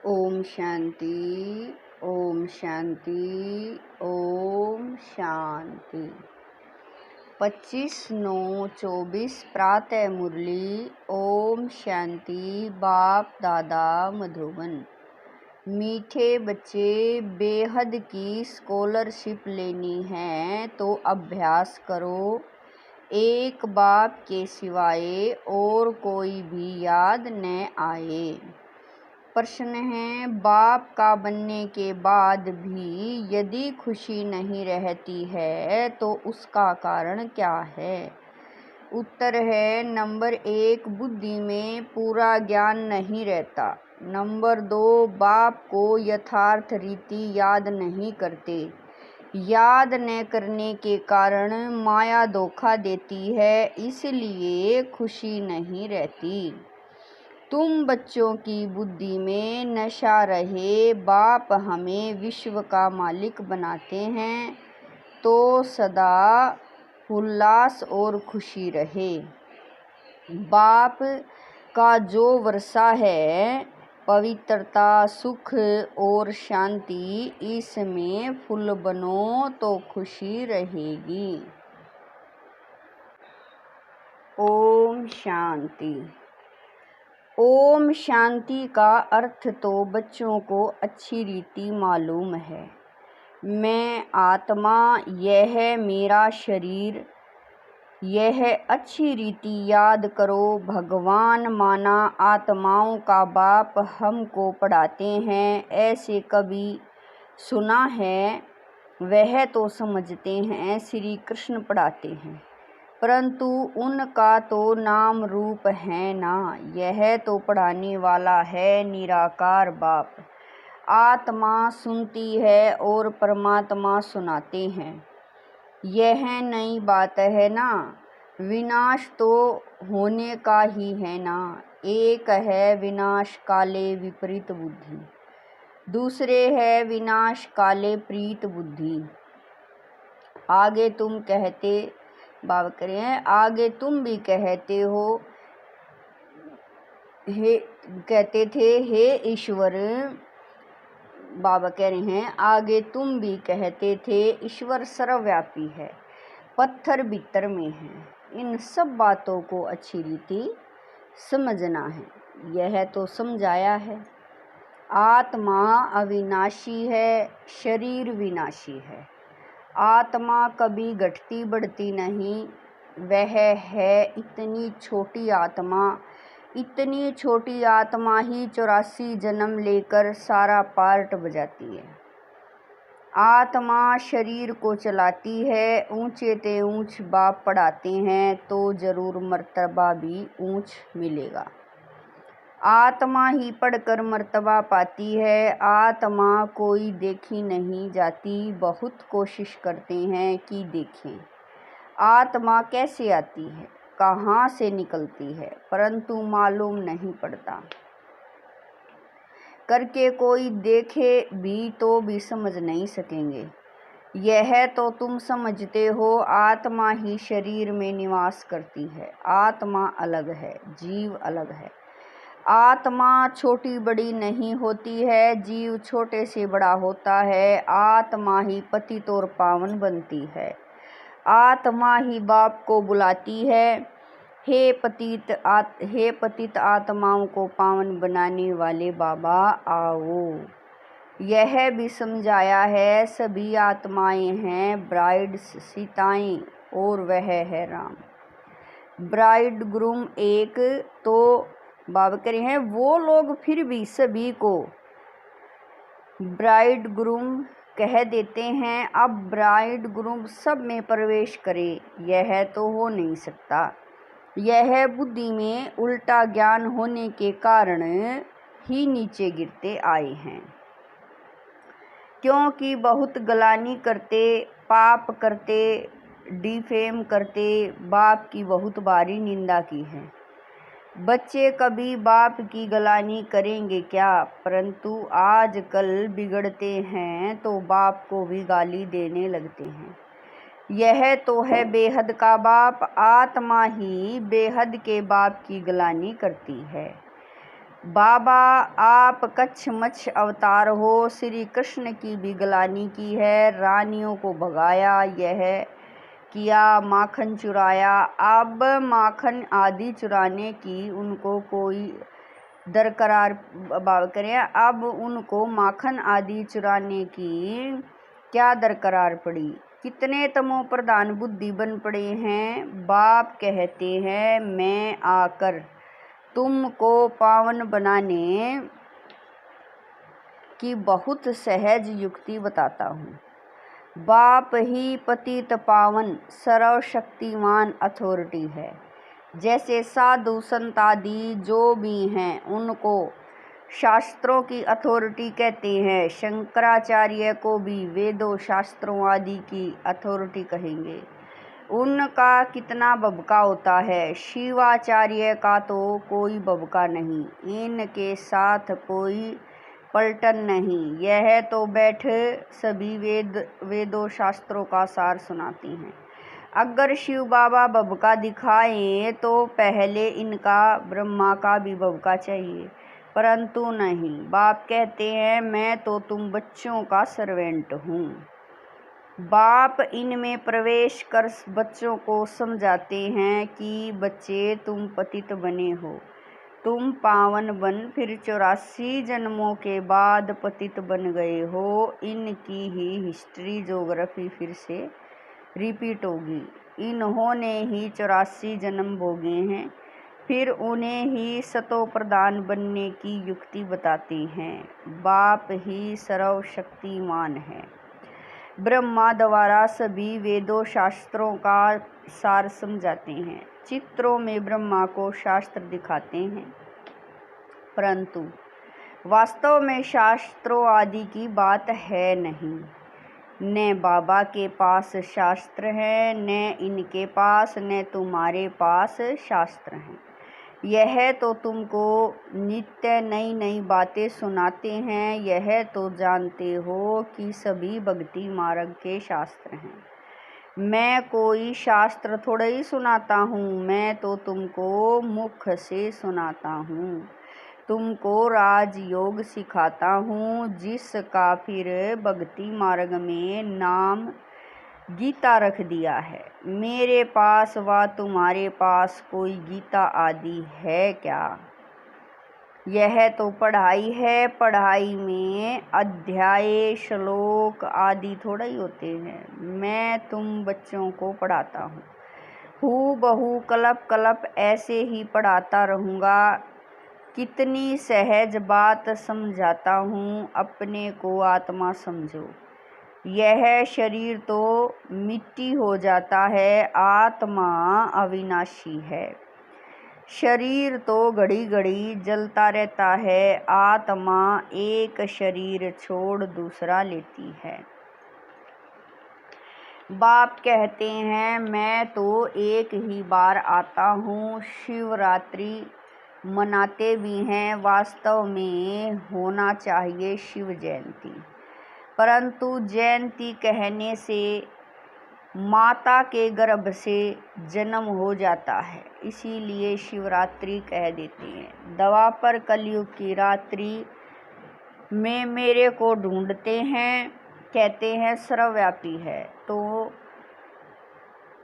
ओम शांति। ओम शांति। ओम शांति। 25/9/24 प्रातः मुरली। ओम शांति। बाप दादा मधुबन। मीठे बच्चे, बेहद की स्कॉलरशिप लेनी है तो अभ्यास करो। एक बाप के सिवाय और कोई भी याद न आए। प्रश्न है, बाप का बनने के बाद भी यदि खुशी नहीं रहती है तो उसका कारण क्या है? उत्तर है, नंबर 1, बुद्धि में पूरा ज्ञान नहीं रहता। नंबर 2, बाप को यथार्थ रीति याद नहीं करते। याद न करने के कारण माया धोखा देती है, इसलिए खुशी नहीं रहती। तुम बच्चों की बुद्धि में नशा रहे, बाप हमें विश्व का मालिक बनाते हैं तो सदा उल्लास और खुशी रहे। बाप का जो वर्षा है, पवित्रता, सुख और शांति, इसमें फूल बनो तो खुशी रहेगी। ओम शांति। ओम शांति का अर्थ तो बच्चों को अच्छी रीति मालूम है। मैं आत्मा, यह मेरा शरीर, यह अच्छी रीति याद करो। भगवान माना आत्माओं का बाप हमको पढ़ाते हैं, ऐसे कभी सुना है? वह तो समझते हैं श्री कृष्ण पढ़ाते हैं, परंतु उनका तो नाम रूप है ना। यह तो पढ़ाने वाला है निराकार बाप। आत्मा सुनती है और परमात्मा सुनाते हैं, यह नई बात है ना। विनाश तो होने का ही है ना। एक है विनाश काले विपरीत बुद्धि, दूसरे है विनाश काले प्रीत बुद्धि। आगे तुम कहते, बाबा कह रहे हैं, आगे तुम भी कहते हो, हे कहते थे, हे ईश्वर। बाबा कह रहे हैं, आगे तुम भी कहते थे ईश्वर सर्वव्यापी है, पत्थर भीतर में है। इन सब बातों को अच्छी रीति समझना है, यह तो समझाया है। आत्मा अविनाशी है, शरीर विनाशी है। आत्मा कभी घटती बढ़ती नहीं। वह है इतनी छोटी आत्मा, इतनी छोटी आत्मा ही 84 जन्म लेकर सारा पार्ट बजाती है। आत्मा शरीर को चलाती है। ऊंचे ते ऊंच बाप पढ़ाते हैं तो जरूर मर्तबा भी ऊंच मिलेगा। आत्मा ही पढ़कर मर्तबा पाती है। आत्मा कोई देखी नहीं जाती, बहुत कोशिश करते हैं कि देखें आत्मा कैसे आती है, कहाँ से निकलती है, परंतु मालूम नहीं पड़ता। करके कोई देखे भी तो भी समझ नहीं सकेंगे। यह तो तुम समझते हो, आत्मा ही शरीर में निवास करती है। आत्मा अलग है, जीव अलग है। आत्मा छोटी बड़ी नहीं होती है, जीव छोटे से बड़ा होता है। आत्मा ही पतित और पावन बनती है। आत्मा ही बाप को बुलाती है, हे पतित आत्माओं को पावन बनाने वाले बाबा आओ। यह भी समझाया है, सभी आत्माएं हैं ब्राइड सीताएं और वह है राम। ब्राइड ग्रूम एक तो बाबा कह रहे हैं, वो लोग फिर भी सभी को ब्राइड ग्रूम कह देते हैं। अब ब्राइड ग्रूम सब में प्रवेश करे, यह तो हो नहीं सकता। यह बुद्धि में उल्टा ज्ञान होने के कारण ही नीचे गिरते आए हैं, क्योंकि बहुत गलानी करते, पाप करते, डिफेम करते, बाप की बहुत भारी निंदा की है। बच्चे कभी बाप की गलानी करेंगे क्या? परंतु आजकल बिगड़ते हैं तो बाप को भी गाली देने लगते हैं। यह तो है बेहद का बाप। आत्मा ही बेहद के बाप की गलानी करती है। बाबा आप कच्छमच्छ अवतार हो, श्री कृष्ण की भी गलानी की है, रानियों को भगाया, यह किया, माखन चुराया। अब माखन आदि चुराने की उनको कोई दरकरार करें, अब उनको माखन आदि चुराने की क्या दरकरार पड़ी। कितने तमो प्रधान बुद्धि बन पड़े हैं। बाप कहते हैं मैं आकर तुमको पावन बनाने की बहुत सहज युक्ति बताता हूँ। बाप ही पतित पावन सर्वशक्तिमान अथॉरिटी है। जैसे साधु संत आदि जो भी हैं उनको शास्त्रों की अथॉरिटी कहते हैं, शंकराचार्य को भी वेदों शास्त्रों आदि की अथॉरिटी कहेंगे। उनका कितना बबका होता है, शिवाचार्य का तो कोई बबका नहीं, इनके साथ कोई पलटन नहीं। यह तो बैठ सभी वेदों शास्त्रों का सार सुनाती हैं। अगर शिव बाबा बबका दिखाएं तो पहले इनका ब्रह्मा का भी बबका चाहिए, परंतु नहीं। बाप कहते हैं मैं तो तुम बच्चों का सर्वेंट हूँ। बाप इनमें प्रवेश कर बच्चों को समझाते हैं कि बच्चे तुम पतित बने हो, तुम पावन बन फिर 84 जन्मों के बाद पतित बन गए हो। इनकी ही हिस्ट्री ज्योग्राफी फिर से रिपीट होगी। इन्होंने ही 84 जन्म भोगे हैं, फिर उन्हें ही सतो प्रधान बनने की युक्ति बताते हैं। बाप ही सर्वशक्तिमान है। ब्रह्मा द्वारा सभी वेदों शास्त्रों का सार समझाते हैं। चित्रों में ब्रह्मा को शास्त्र दिखाते हैं, परंतु वास्तव में शास्त्रों आदि की बात है नहीं। न बाबा के पास शास्त्र है, न इनके पास, न तुम्हारे पास शास्त्र हैं। यह तो तुमको नित्य नई नई बातें सुनाते हैं। यह तो जानते हो कि सभी भक्ति मार्ग के शास्त्र हैं। मैं कोई शास्त्र थोड़ा ही सुनाता हूँ, मैं तो तुमको मुख से सुनाता हूँ, तुमको राजयोग सिखाता हूँ, जिसका फिर भक्ति मार्ग में नाम गीता रख दिया है। मेरे पास व तुम्हारे पास कोई गीता आदि है क्या? यह तो पढ़ाई है। पढ़ाई में अध्याय श्लोक आदि थोड़ा ही होते हैं। मैं तुम बच्चों को पढ़ाता हूँ, हूबहू कलप कलप ऐसे ही पढ़ाता रहूँगा। कितनी सहज बात समझाता हूँ, अपने को आत्मा समझो। यह शरीर तो मिट्टी हो जाता है, आत्मा अविनाशी है। शरीर तो घड़ी घड़ी जलता रहता है, आत्मा एक शरीर छोड़ दूसरा लेती है। बाप कहते हैं मैं तो एक ही बार आता हूँ। शिवरात्रि मनाते भी हैं, वास्तव में होना चाहिए शिव जयंती, परंतु जयंती कहने से माता के गर्भ से जन्म हो जाता है, इसीलिए शिवरात्रि कह देते हैं। द्वापर कलयुग की रात्रि में मेरे को ढूंढते हैं, कहते हैं सर्वव्यापी है, तो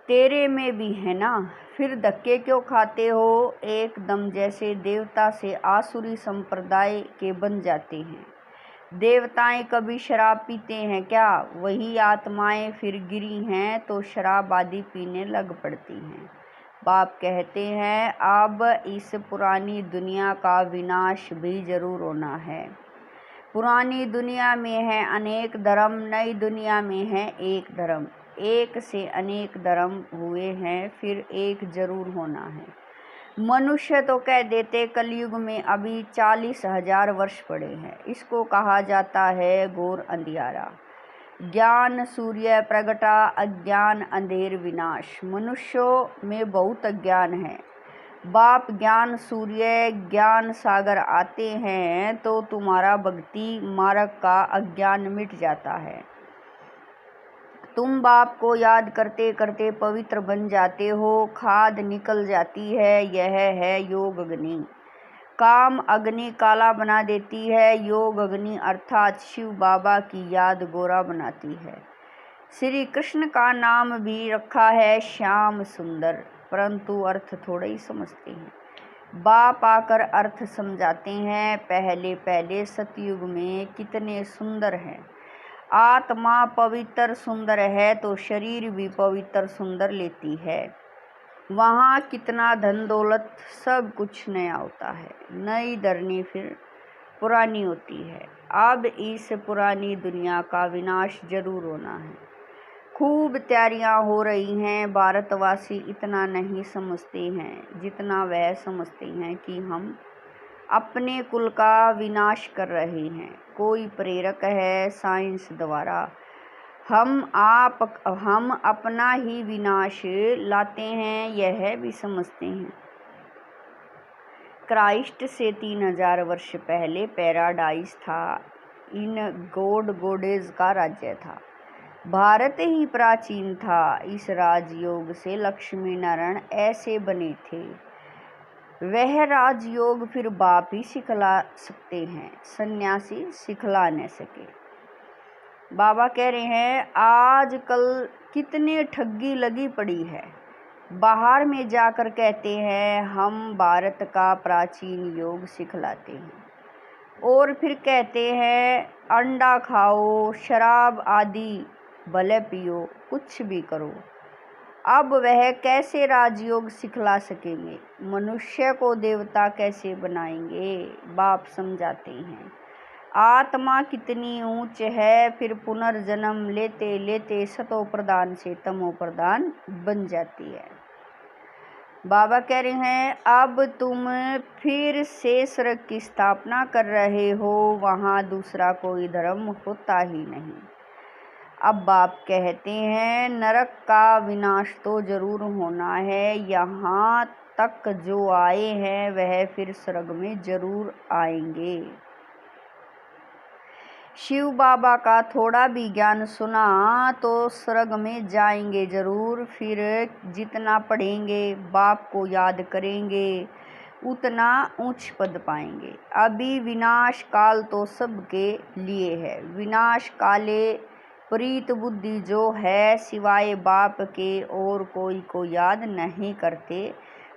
तेरे में भी है ना, फिर धक्के क्यों खाते हो? एकदम जैसे देवता से आसुरी संप्रदाय के बन जाते हैं। देवताएं कभी शराब पीते हैं क्या? वही आत्माएं फिर गिरी हैं तो शराब आदि पीने लग पड़ती हैं। बाप कहते हैं अब इस पुरानी दुनिया का विनाश भी जरूर होना है। पुरानी दुनिया में है अनेक धर्म, नई दुनिया में है एक धर्म। एक से अनेक धर्म हुए हैं, फिर एक जरूर होना है। मनुष्य तो कह देते कलयुग में अभी 40,000 वर्ष पड़े हैं। इसको कहा जाता है घोर अंधियारा। ज्ञान सूर्य प्रगटा, अज्ञान अंधेर विनाश। मनुष्यों में बहुत अज्ञान है। बाप ज्ञान सूर्य ज्ञान सागर आते हैं तो तुम्हारा भक्ति मार्ग का अज्ञान मिट जाता है। तुम बाप को याद करते करते पवित्र बन जाते हो, खाद निकल जाती है। यह है योग अग्नि। काम अग्नि काला बना देती है, योग अग्नि अर्थात शिव बाबा की याद गोरा बनाती है। श्री कृष्ण का नाम भी रखा है श्याम सुंदर, परंतु अर्थ थोड़ा ही समझते हैं। बाप आकर अर्थ समझाते हैं। पहले पहले सतयुग में कितने सुंदर हैं। आत्मा पवित्र सुंदर है तो शरीर भी पवित्र सुंदर लेती है। वहाँ कितना धन दौलत सब कुछ नया होता है। नई धरनी फिर पुरानी होती है। अब इस पुरानी दुनिया का विनाश जरूर होना है। खूब तैयारियां हो रही हैं। भारतवासी इतना नहीं समझते हैं जितना वह समझते हैं कि हम अपने कुल का विनाश कर रहे हैं। कोई प्रेरक है साइंस द्वारा। हम अपना ही विनाश लाते हैं, यह भी समझते हैं। क्राइस्ट से 3000 वर्ष पहले पैराडाइस था। इन गोडेज का राज्य था। भारत ही प्राचीन था। इस राजयोग से लक्ष्मी नारायण ऐसे बने थे। वह राजयोग फिर बाप ही सिखला सकते हैं, सन्यासी सिखला न सके। बाबा कह रहे हैं आजकल कितने ठगी लगी पड़ी है। बाहर में जाकर कहते हैं हम भारत का प्राचीन योग सिखलाते हैं और फिर कहते हैं अंडा खाओ, शराब आदि भले पियो, कुछ भी करो। अब वह कैसे राजयोग सिखला सकेंगे? मनुष्य को देवता कैसे बनाएंगे? बाप समझाते हैं आत्मा कितनी ऊंच है, फिर पुनर्जन्म लेते लेते सतो प्रधान से तमो प्रधान बन जाती है। बाबा कह रहे हैं अब तुम फिर से स्वर्ग की स्थापना कर रहे हो, वहाँ दूसरा कोई धर्म होता ही नहीं। अब बाप कहते हैं नरक का विनाश तो जरूर होना है। यहाँ तक जो आए हैं वह फिर स्वर्ग में जरूर आएंगे। शिव बाबा का थोड़ा भी ज्ञान सुना तो स्वर्ग में जाएंगे जरूर। फिर जितना पढ़ेंगे, बाप को याद करेंगे, उतना ऊंच पद पाएंगे। अभी विनाश काल तो सबके लिए है। विनाश काले प्रीत बुद्धि जो है सिवाय बाप के और कोई को याद नहीं करते,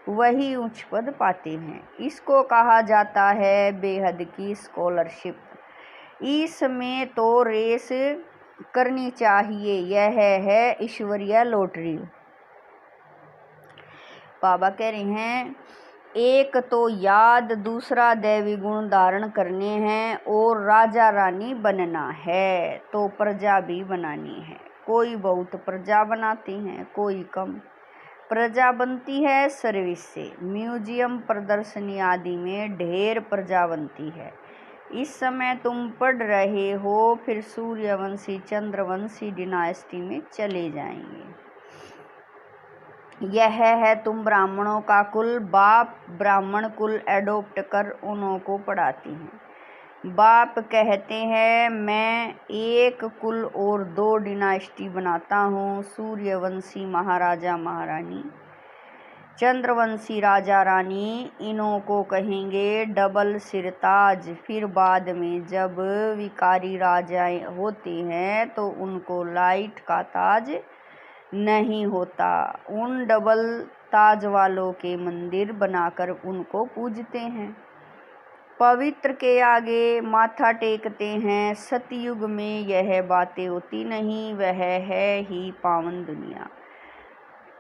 वही उच्च पद पाते हैं। इसको कहा जाता है बेहद की स्कॉलरशिप। इसमें तो रेस करनी चाहिए, यह है ईश्वरीय लॉटरी। बाबा कह रहे हैं एक तो याद, दूसरा दैवी गुण धारण करने हैं और राजा रानी बनना है तो प्रजा भी बनानी है। कोई बहुत प्रजा बनाते हैं, कोई कम। प्रजा बनती है सर्विस से। म्यूजियम, प्रदर्शनी आदि में ढेर प्रजा बनती है। इस समय तुम पढ़ रहे हो, फिर सूर्यवंशी चंद्रवंशी डिनास्टी में चले जाएंगे। यह है तुम ब्राह्मणों का कुल। बाप ब्राह्मण कुल एडोप्ट कर उन्हों को पढ़ाती हैं। बाप कहते हैं मैं एक कुल और 2 डिनास्टी बनाता हूँ। सूर्यवंशी महाराजा महारानी, चंद्रवंशी राजा रानी, इन्हों को कहेंगे डबल सिरताज। फिर बाद में जब विकारी राजाएं होते हैं तो उनको लाइट का ताज नहीं होता। उन डबल ताज वालों के मंदिर बनाकर उनको पूजते हैं, पवित्र के आगे माथा टेकते हैं। सतयुग में यह बातें होती नहीं। वह है ही पावन दुनिया।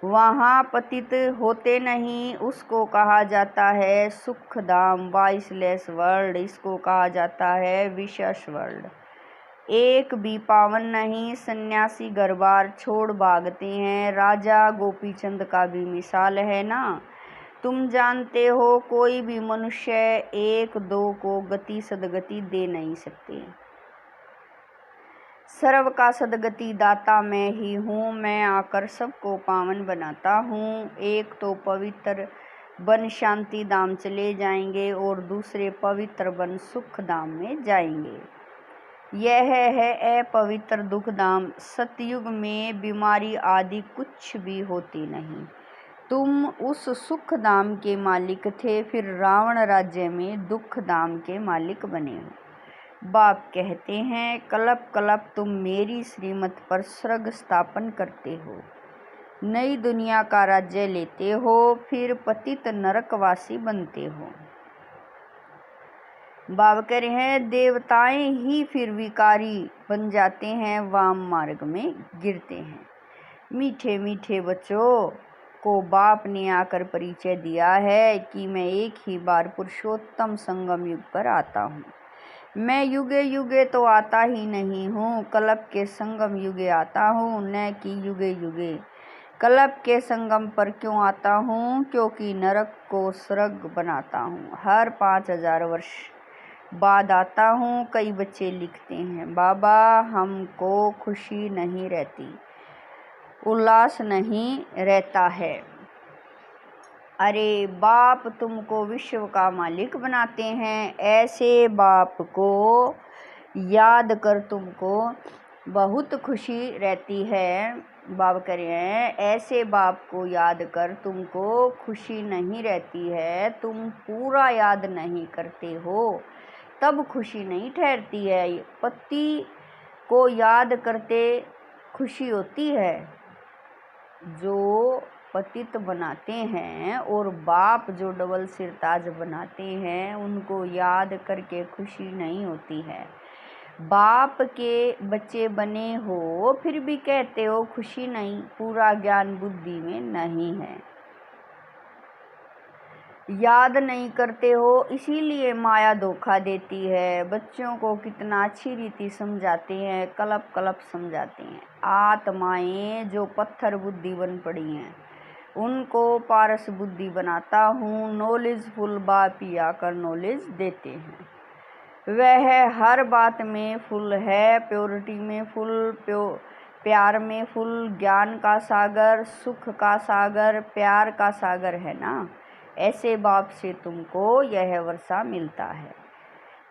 वहाँ पतित होते नहीं। उसको कहा जाता है सुखधाम, वाइसलेस वर्ल्ड। इसको कहा जाता है विशेष वर्ल्ड। एक भी पावन नहीं। सन्यासी घर बार छोड़ भागते हैं। राजा गोपीचंद का भी मिसाल है ना। तुम जानते हो कोई भी मनुष्य 1-2 को गति सदगति दे नहीं सकते। सर्व का सदगति दाता मैं ही हूँ। मैं आकर सबको पावन बनाता हूँ। एक तो पवित्र बन शांति धाम चले जाएंगे और दूसरे पवित्र बन सुख धाम में जाएंगे। यह है अपवित्र दुख धाम। सतयुग में बीमारी आदि कुछ भी होती नहीं। तुम उस सुख धाम के मालिक थे, फिर रावण राज्य में दुख धाम के मालिक बने हो। बाप कहते हैं, कलप कलप तुम मेरी श्रीमत पर स्वर्ग स्थापन करते हो, नई दुनिया का राज्य लेते हो, फिर पतित नरकवासी बनते हो। बाबा कह रहे हैं, देवताएं ही फिर विकारी बन जाते हैं, वाम मार्ग में गिरते हैं। मीठे मीठे बच्चों को बाप ने आकर परिचय दिया है कि मैं एक ही बार पुरुषोत्तम संगम युग पर आता हूँ। मैं युगे युगे तो आता ही नहीं हूँ, कल्प के संगम युगे आता हूँ, न कि युगे युगे। कल्प के संगम पर क्यों आता हूँ? क्योंकि नरक को स्वर्ग बनाता हूँ। हर 5000 वर्ष बाद आता हूँ। कई बच्चे लिखते हैं, बाबा हमको खुशी नहीं रहती, उल्लास नहीं रहता है। अरे बाप तुमको विश्व का मालिक बनाते हैं, ऐसे बाप को याद कर तुमको बहुत खुशी रहती है। बाबा कह रहे हैं, ऐसे बाप को याद कर तुमको खुशी नहीं रहती है, तुम पूरा याद नहीं करते हो तब खुशी नहीं ठहरती है। पति को याद करते खुशी होती है, जो पतित बनाते हैं, और बाप जो डबल सिरताज बनाते हैं उनको याद करके खुशी नहीं होती है। बाप के बच्चे बने हो फिर भी कहते हो खुशी नहीं, पूरा ज्ञान बुद्धि में नहीं है, याद नहीं करते हो, इसीलिए माया धोखा देती है। बच्चों को कितना अच्छी रीति समझाते हैं, कलप कलप समझाते हैं। आत्माएं जो पत्थर बुद्धि बन पड़ी हैं उनको पारस बुद्धि बनाता हूँ। नॉलेजफुल बाप ही आकर नॉलेज देते हैं। वह हर बात में फुल है, प्योरिटी में फुल, प्यार में फुल, ज्ञान का सागर, सुख का सागर, प्यार का सागर है ना। ऐसे बाप से तुमको यह वर्षा मिलता है।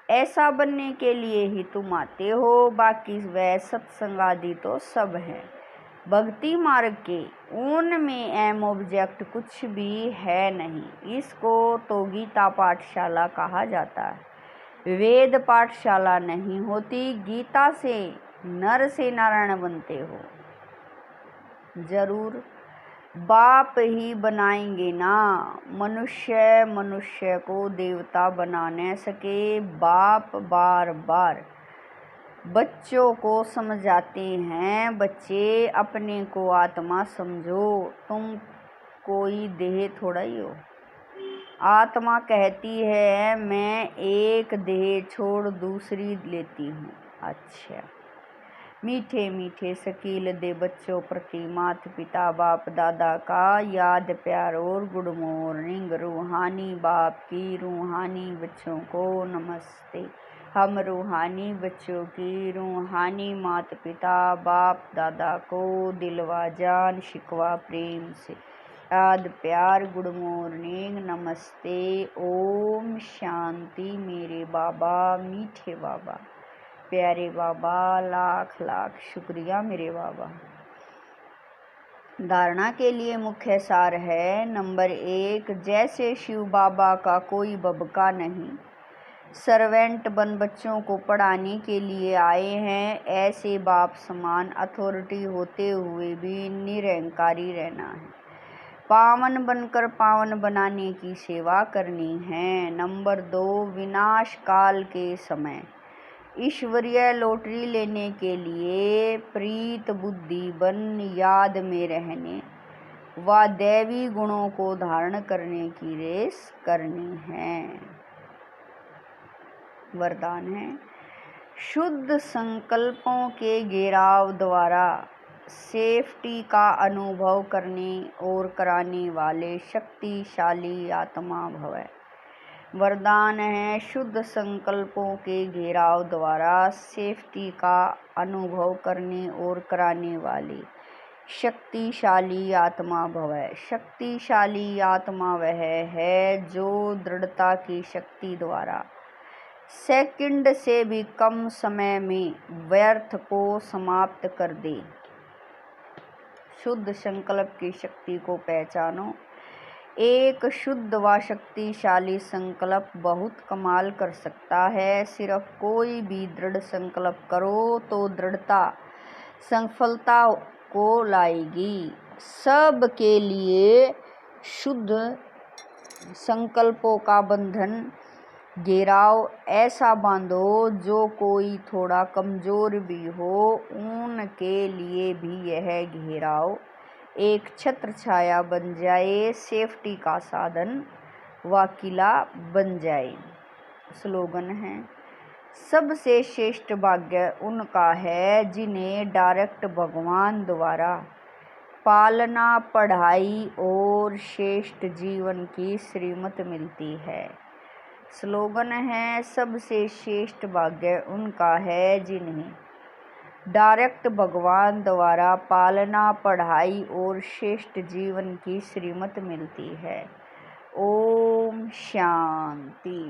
ऐसा बनने के लिए ही तुम आते हो, बाकी वह सत्संग आदि तो सब है। भक्ति मार्ग के उनमें एम ऑब्जेक्ट कुछ भी है नहीं। इसको तो गीता पाठशाला कहा जाता है, वेद पाठशाला नहीं होती। गीता से नर से नारायण बनते हो, जरूर बाप ही बनाएंगे ना। मनुष्य को देवता बना न सके। बाप बार बार बच्चों को समझाते हैं, बच्चे अपने को आत्मा समझो, तुम कोई देह थोड़ा ही हो। आत्मा कहती है मैं एक देह छोड़ दूसरी लेती हूँ। अच्छा, मीठे मीठे शकील दे बच्चों प्रति माता पिता बाप दादा का याद प्यार और गुड मॉर्निंग। रूहानी बाप की रूहानी बच्चों को नमस्ते। हम रूहानी बच्चों की रूहानी माता पिता बाप दादा को दिलवा जान शिकवा प्रेम से याद प्यार गुड मॉर्निंग नमस्ते। ओम शांति। मेरे बाबा मीठे बाबा प्यारे बाबा, लाख लाख शुक्रिया मेरे बाबा। धारणा के लिए मुख्य सार है, नंबर 1, जैसे शिव बाबा का कोई बबका नहीं, सर्वेंट बन बच्चों को पढ़ाने के लिए आए हैं, ऐसे बाप समान अथॉरिटी होते हुए भी निरंकारी रहना है। पावन बनकर पावन बनाने की सेवा करनी है। नंबर 2, विनाश काल के समय ईश्वरीय लॉटरी लेने के लिए प्रीत बुद्धि बन याद में रहने व दैवी गुणों को धारण करने की रेस करनी है। वरदान है, शुद्ध संकल्पों के घेराव द्वारा सेफ्टी का अनुभव करने और कराने वाले शक्तिशाली आत्मा भव। वरदान है, शुद्ध संकल्पों के घेराव द्वारा सेफ्टी का अनुभव करने और कराने वाली शक्तिशाली आत्मा भव। शक्तिशाली आत्मा वह है जो दृढ़ता की शक्ति द्वारा सेकंड से भी कम समय में व्यर्थ को समाप्त कर दे। शुद्ध संकल्प की शक्ति को पहचानो, एक शुद्ध व शक्तिशाली संकल्प बहुत कमाल कर सकता है। सिर्फ कोई भी दृढ़ संकल्प करो तो दृढ़ता सफलता को लाएगी। सबके लिए शुद्ध संकल्पों का बंधन घेराव ऐसा बांधो जो कोई थोड़ा कमजोर भी हो उनके लिए भी यह घेराव एक छत्र छाया बन जाए, सेफ्टी का साधन व किला बन जाए। स्लोगन है, सबसे श्रेष्ठ भाग्य उनका है जिन्हें डायरेक्ट भगवान द्वारा पालना, पढ़ाई और श्रेष्ठ जीवन की श्रीमत मिलती है। स्लोगन है, सबसे श्रेष्ठ भाग्य उनका है जिन्हें डायरेक्ट भगवान द्वारा पालना, पढ़ाई और श्रेष्ठ जीवन की श्रीमत मिलती है। ओम शांति।